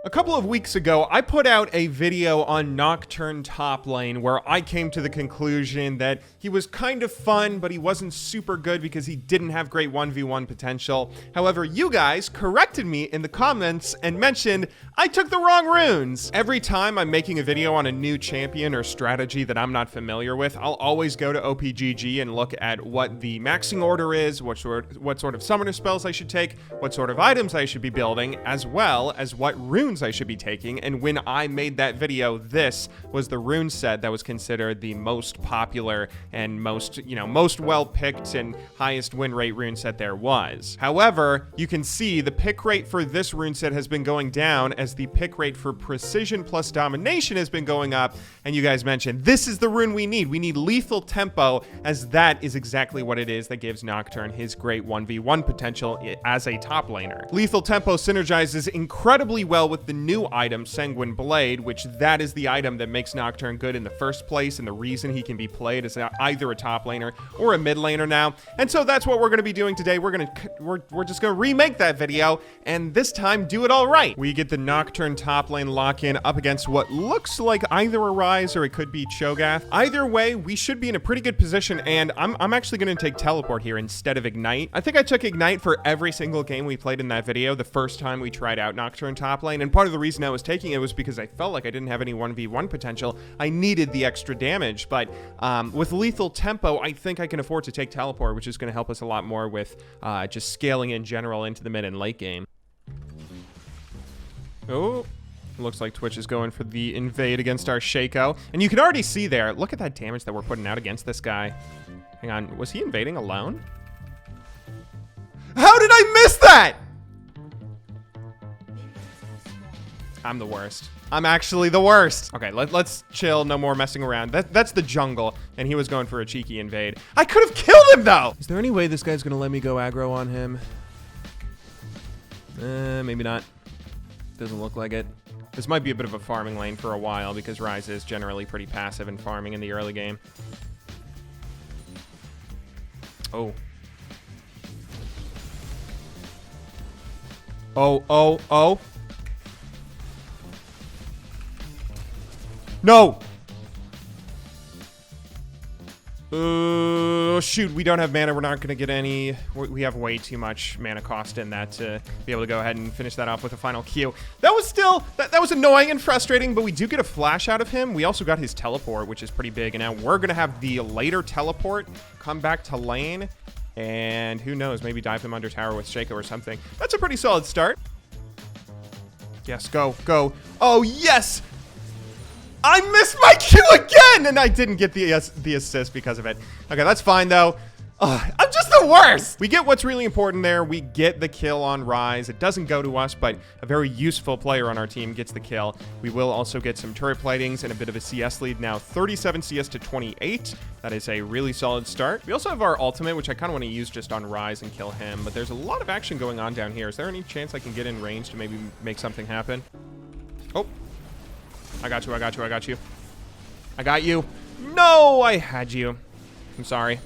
A couple of weeks ago, I put out a video on Nocturne top lane where I came to the conclusion that he was kind of fun, but he wasn't super good because he didn't have great 1v1 potential. However, you guys corrected me in the comments and mentioned I took the wrong runes. Every time I'm making a video on a new champion or strategy that I'm not familiar with, I'll always go to OPGG and look at what the maxing order is, what sort of summoner spells I should take, what sort of items I should be building, as well as what runes I should be taking. And when I made that video, this was the rune set that was considered the most popular and most well-picked and highest win rate rune set there was. However, you can see the pick rate for this rune set has been going down as the pick rate for precision plus domination has been going up. And you guys mentioned this is the rune we need. We need lethal tempo, as that is exactly what it is that gives Nocturne his great 1v1 potential as a top laner. Lethal tempo synergizes incredibly well with the new item Sanguine Blade, which that is the item that makes Nocturne good in the first place and the reason he can be played as either a top laner or a mid laner now. And so that's what we're going to be doing today. We're just going to remake that video and this time do it all right. We get the Nocturne top lane lock-in up against what looks like either a Ryze or it could be Cho'Gath. Either way, we should be in a pretty good position, and I'm actually going to take Teleport here instead of Ignite. I think I took Ignite for every single game we played in that video the first time we tried out Nocturne top lane, and part of the reason I was taking it was because I felt like I didn't have any 1v1 potential. I needed the extra damage, but with lethal tempo, I think I can afford to take Teleport, which is going to help us a lot more with just scaling in general into the mid and late game. Oh, looks like Twitch is going for the invade against our Shaco. And you can already see there, look at that damage that we're putting out against this guy. Hang on, was he invading alone? How did I miss that? I'm the worst. I'm actually the worst. Okay, let's chill, no more messing around. That's the jungle, and he was going for a cheeky invade. I could have killed him, though! Is there any way this guy's gonna let me go aggro on him? Maybe not. Doesn't look like it. This might be a bit of a farming lane for a while because Ryze is generally pretty passive in farming in the early game. Oh. Oh. No! Shoot, we don't have mana. We're not going to get any. We have way too much mana cost in that to be able to go ahead and finish that off with a final Q. That was still, that was annoying and frustrating, but we do get a flash out of him. We also got his teleport, which is pretty big, and now we're going to have the later teleport come back to lane, and who knows, maybe dive him under tower with Shaco or something. That's a pretty solid start. Yes, go. Oh, yes! I missed my Q again, and I didn't get the assist because of it. Okay, that's fine, though. I'm just the worst. We get what's really important there. We get the kill on Ryze. It doesn't go to us, but a very useful player on our team gets the kill. We will also get some turret platings and a bit of a CS lead now. 37 CS to 28. That is a really solid start. We also have our ultimate, which I kind of want to use just on Ryze and kill him, but there's a lot of action going on down here. Is there any chance I can get in range to maybe make something happen? Oh. I got you. I got you. No, I had you. I'm sorry.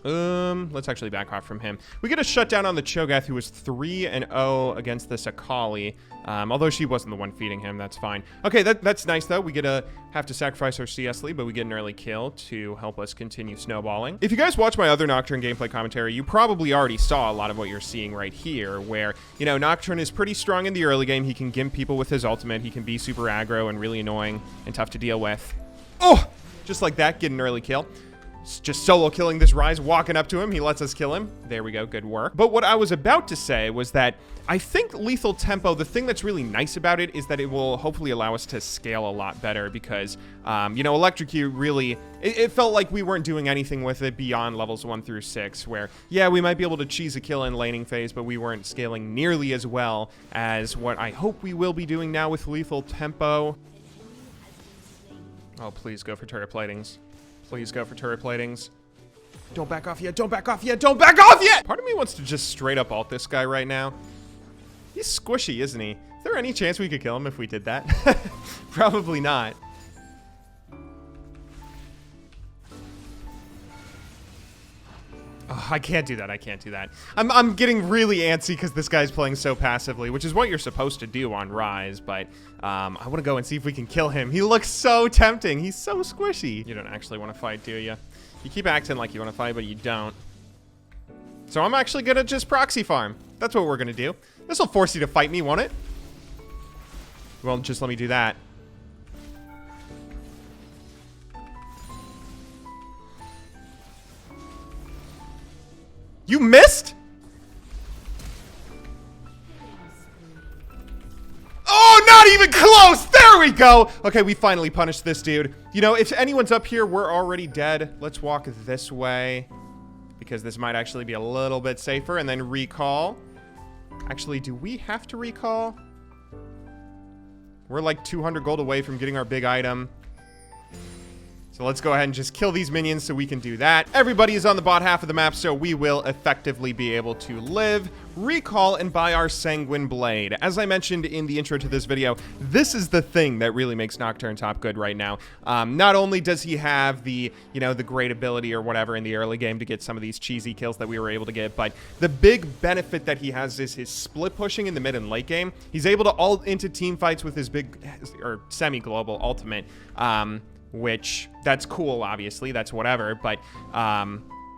Let's actually back off from him. We get a shutdown on the Cho'Gath, who was 3-0 against this Akali. Although she wasn't the one feeding him, that's fine. Okay, that's nice, though. We get to have to sacrifice our CS lead, but we get an early kill to help us continue snowballing. If you guys watch my other Nocturne gameplay commentary, you probably already saw a lot of what you're seeing right here, where, you know, Nocturne is pretty strong in the early game. He can gimp people with his ultimate. He can be super aggro and really annoying and tough to deal with. Oh! Just like that, get an early kill. Just solo killing this Ryze, walking up to him. He lets us kill him. There we go. Good work. But what I was about to say was that I think lethal tempo, the thing that's really nice about it is that it will hopefully allow us to scale a lot better because, you know, Electrocute really, it felt like we weren't doing anything with it beyond levels 1 through 6, where, yeah, we might be able to cheese a kill in laning phase, but we weren't scaling nearly as well as what I hope we will be doing now with lethal tempo. Oh, please go for turret platings. Please go for turret platings. Don't back off yet. Don't back off yet. Don't back off yet! Part of me wants to just straight up ult this guy right now. He's squishy, isn't he? Is there any chance we could kill him if we did that? Probably not. Oh, I can't do that. I can't do that. I'm getting really antsy because this guy's playing so passively, which is what you're supposed to do on Rise, but I want to go and see if we can kill him. He looks so tempting. He's so squishy. You don't actually want to fight, do you? You keep acting like you want to fight, but you don't. So I'm actually going to just proxy farm. That's what we're going to do. This will force you to fight me, won't it? Well, just let me do that. You missed? Oh, not even close! There we go! Okay, we finally punished this dude. You know, if anyone's up here, we're already dead. Let's walk this way, because this might actually be a little bit safer. And then recall. Actually, do we have to recall? We're like 200 gold away from getting our big item. So let's go ahead and just kill these minions so we can do that. Everybody is on the bot half of the map, so we will effectively be able to live, recall, and buy our Sanguine Blade. As I mentioned in the intro to this video, this is the thing that really makes Nocturne top good right now. Not only does he have the, you know, the great ability or whatever in the early game to get some of these cheesy kills that we were able to get, but the big benefit that he has is his split pushing in the mid and late game. He's able to ult into team fights with his big, or semi-global ultimate, which, that's cool, obviously, that's whatever, but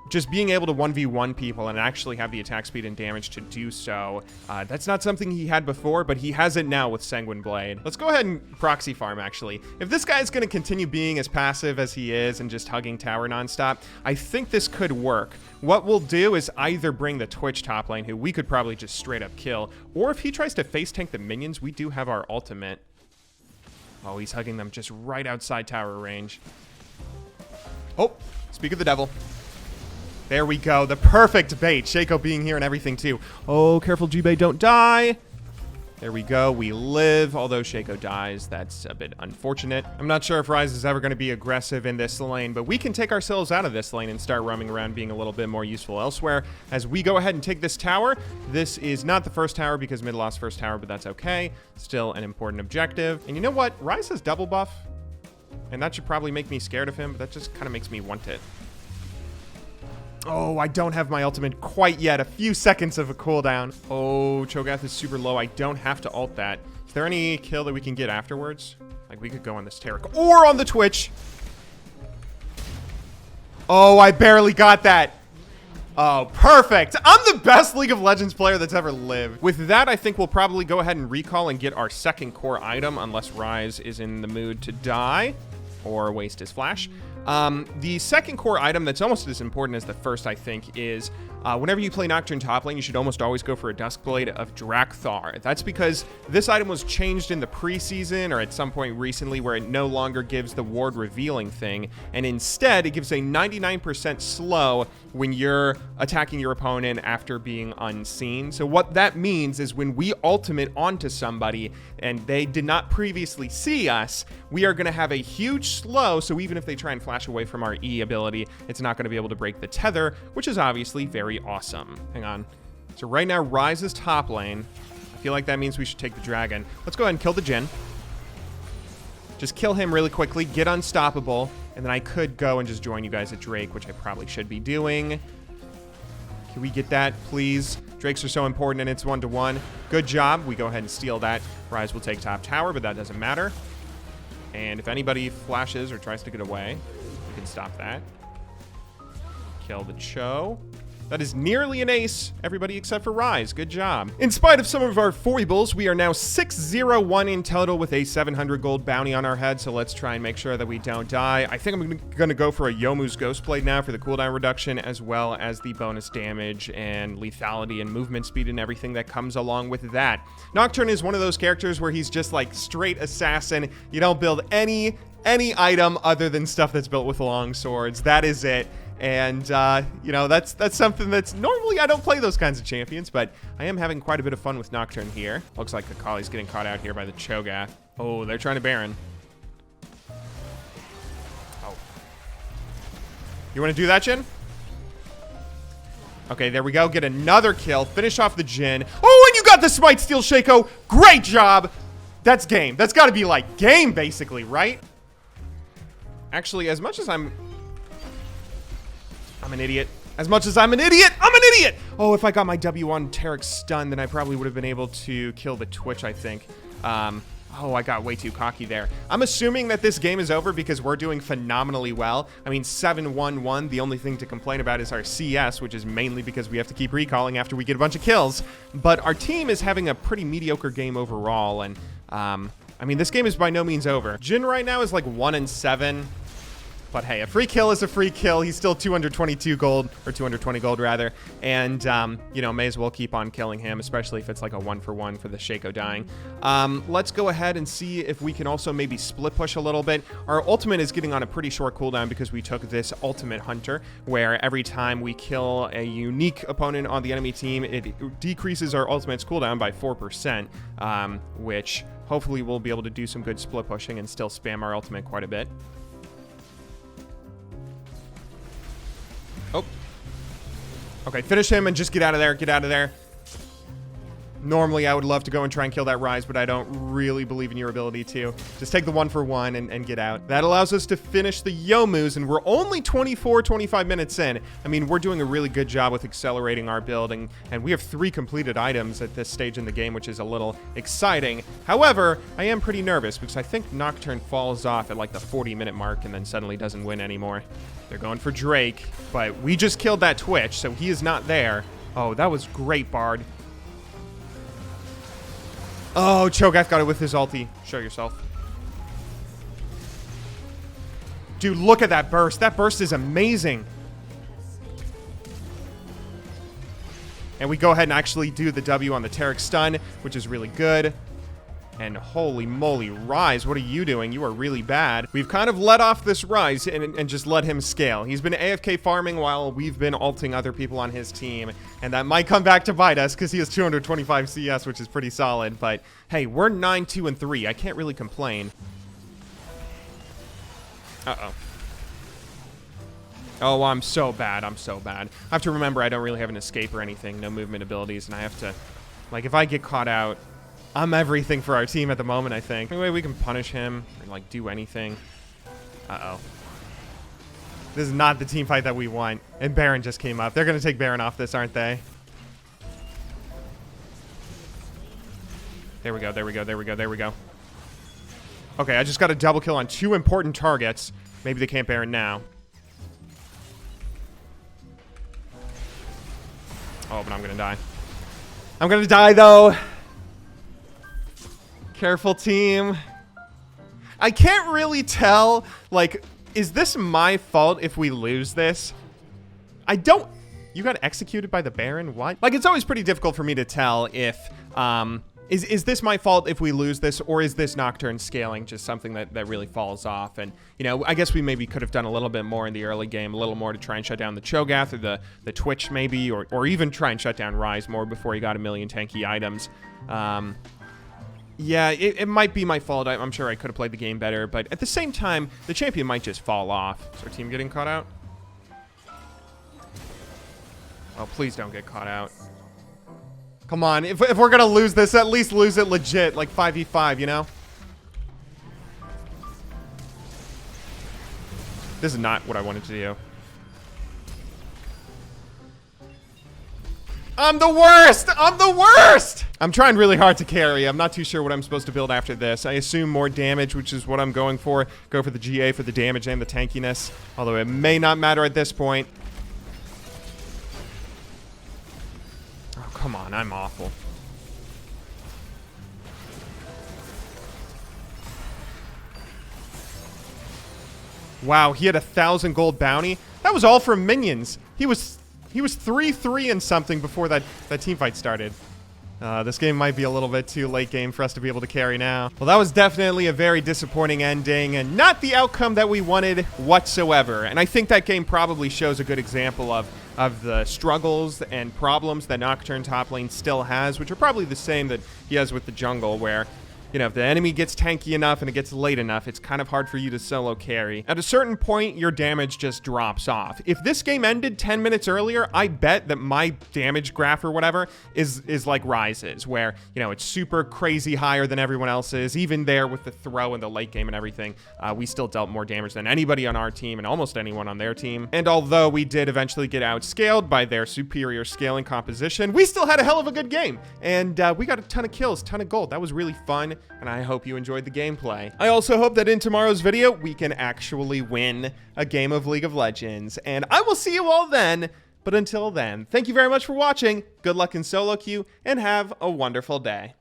just being able to 1v1 people and actually have the attack speed and damage to do so, that's not something he had before, but he has it now with Sanguine Blade. Let's go ahead and proxy farm, actually. If this guy's going to continue being as passive as he is and just hugging tower nonstop, I think this could work. What we'll do is either bring the Twitch top lane, who we could probably just straight up kill, or if he tries to face tank the minions, we do have our ultimate. Oh, he's hugging them just right outside tower range. Oh, speak of the devil. There we go. The perfect bait. Shaco being here and everything, too. Oh, careful, G-Bay, don't die. There we go. We live. Although Shaco dies, that's a bit unfortunate. I'm not sure if Rise is ever going to be aggressive in this lane, but we can take ourselves out of this lane and start roaming around being a little bit more useful elsewhere. As we go ahead and take this tower, this is not the first tower because mid lost first tower, but that's okay. Still an important objective. And you know what? Rise has double buff, and that should probably make me scared of him, but that just kind of makes me want it. Oh, I don't have my ultimate quite yet. A few seconds of a cooldown. Oh, Cho'Gath is super low. I don't have to ult that. Is there any kill that we can get afterwards? Like, we could go on this Terrac or on the Twitch. Oh, I barely got that. Oh, perfect. I'm the best League of Legends player that's ever lived. With that, I think we'll probably go ahead and recall and get our second core item, unless Rise is in the mood to die or waste his flash. The second core item that's almost as important as the first, I think, is whenever you play Nocturne top lane, you should almost always go for a Duskblade of Drakthar. That's because this item was changed in the preseason or at some point recently where it no longer gives the ward revealing thing, and instead it gives a 99% slow when you're attacking your opponent after being unseen. So what that means is when we ultimate onto somebody and they did not previously see us, we are going to have a huge slow, so even if they try and flash away from our E ability, it's not going to be able to break the tether, which is obviously very awesome. Hang on. So right now, Rise is top lane. I feel like that means we should take the dragon. Let's go ahead and kill the Jhin. Just kill him really quickly, get unstoppable, and then I could go and just join you guys at Drake, which I probably should be doing. Can we get that, please? Drakes are so important, and it's 1-to-1. Good job. We go ahead and steal that. Rise will take top tower, but that doesn't matter. And if anybody flashes or tries to get away, we can stop that. Kill the Cho. That is nearly an ace, everybody except for Rise. Good job. In spite of some of our foibles, we are now 6-0-1 in total with a 700 gold bounty on our head, so let's try and make sure that we don't die. I think I'm going to go for a Yomu's Ghostblade now for the cooldown reduction, as well as the bonus damage and lethality and movement speed and everything that comes along with that. Nocturne is one of those characters where he's just like straight assassin. You don't build any item other than stuff that's built with long swords. That is it. And, you know, that's something that's normally I don't play those kinds of champions, but I am having quite a bit of fun with Nocturne here. Looks like Akali's getting caught out here by the Cho'Gath. Oh, they're trying to Baron. Oh. You want to do that, Jhin? Okay, there we go. Get another kill. Finish off the Jhin. Oh, and you got the Smite Steal, Shaco. Great job. That's game. That's got to be like game, basically, right? Actually, as much as I'm an idiot. As much as I'm an idiot, I'm an idiot! Oh, if I got my W on Tarek's stun, then I probably would have been able to kill the Twitch, I think. Oh, I got way too cocky there. I'm assuming that this game is over because we're doing phenomenally well. I mean, 7-1-1. The only thing to complain about is our CS, which is mainly because we have to keep recalling after we get a bunch of kills. But our team is having a pretty mediocre game overall, and, I mean, this game is by no means over. Jin right now is like 1-7. But hey, a free kill is a free kill. He's still 222 gold, or 220 gold rather. And, you know, may as well keep on killing him, especially if it's like a 1-for-1 for the Shaco dying. Let's go ahead and see if we can also maybe split push a little bit. Our ultimate is getting on a pretty short cooldown because we took this ultimate hunter, where every time we kill a unique opponent on the enemy team, it decreases our ultimate's cooldown by 4%, which hopefully we'll be able to do some good split pushing and still spam our ultimate quite a bit. Oh. Okay, finish him and just get out of there. Get out of there. Normally, I would love to go and try and kill that Rise, but I don't really believe in your ability to. Just take the 1-for-1 and get out. That allows us to finish the Youmu's, and we're only 25 minutes in. I mean, we're doing a really good job with accelerating our building, and we have 3 completed items at this stage in the game, which is a little exciting. However, I am pretty nervous because I think Nocturne falls off at like the 40-minute mark and then suddenly doesn't win anymore. They're going for Drake, but we just killed that Twitch, so he is not there. Oh, that was great, Bard. Oh, Cho'Gath got it with his ulti. Show yourself. Dude, look at that burst. That burst is amazing. And we go ahead and actually do the W on the Tarek stun, which is really good. And holy moly, Rise, what are you doing? You are really bad. We've kind of let off this Rise and just let him scale. He's been AFK farming while we've been ulting other people on his team. And that might come back to bite us because he has 225 CS, which is pretty solid. But hey, we're 9-2-3. I can't really complain. Uh-oh. Oh, I'm so bad. I'm so bad. I have to remember I don't really have an escape or anything. No movement abilities. And I have to... Like, if I get caught out... I'm everything for our team at the moment, I think. Anyway, we can punish him or, like, do anything. Uh-oh. This is not the team fight that we want. And Baron just came up. They're going to take Baron off this, aren't they? There we go, there we go, there we go, there we go. Okay, I just got a double kill on 2 important targets. Maybe they can't Baron now. Oh, but I'm going to die. I'm going to die, though. Careful, team. I can't really tell, like, is this my fault if we lose this? I don't... You got executed by the Baron? What? Like, it's always pretty difficult for me to tell if, is this my fault if we lose this, or is this Nocturne scaling just something that really falls off? And, you know, I guess we maybe could have done a little bit more in the early game, a little more to try and shut down the Cho'Gath or the Twitch maybe, or even try and shut down Rise more before he got a million tanky items. Yeah, it might be my fault. I'm sure I could have played the game better, but at the same time, the champion might just fall off. Is our team getting caught out? Oh, please don't get caught out. Come on, if we're gonna lose this, at least lose it legit, like 5v5, you know? This is not what I wanted to do. I'm the worst! I'm the worst! I'm trying really hard to carry. I'm not too sure what I'm supposed to build after this. I assume more damage, which is what I'm going for. Go for the GA for the damage and the tankiness. Although it may not matter at this point. Oh, come on. I'm awful. Wow, he had 1,000 gold bounty. That was all from minions. He was 3-3 and something before that team fight started. This game might be a little bit too late game for us to be able to carry now. Well, that was definitely a very disappointing ending and not the outcome that we wanted whatsoever. And I think that game probably shows a good example of the struggles and problems that Nocturne top lane still has, which are probably the same that he has with the jungle, where, you know, if the enemy gets tanky enough and it gets late enough, it's kind of hard for you to solo carry. At a certain point, your damage just drops off. If this game ended 10 minutes earlier, I bet that my damage graph or whatever is like Rise's, where, you know, it's super crazy higher than everyone else's. Even there with the throw in the late game and everything, we still dealt more damage than anybody on our team and almost anyone on their team. And although we did eventually get outscaled by their superior scaling composition, we still had a hell of a good game. And we got a ton of kills, ton of gold. That was really fun, and I hope you enjoyed the gameplay. I also hope that in tomorrow's video, we can actually win a game of League of Legends. And I will see you all then. But until then, thank you very much for watching. Good luck in solo queue, and have a wonderful day.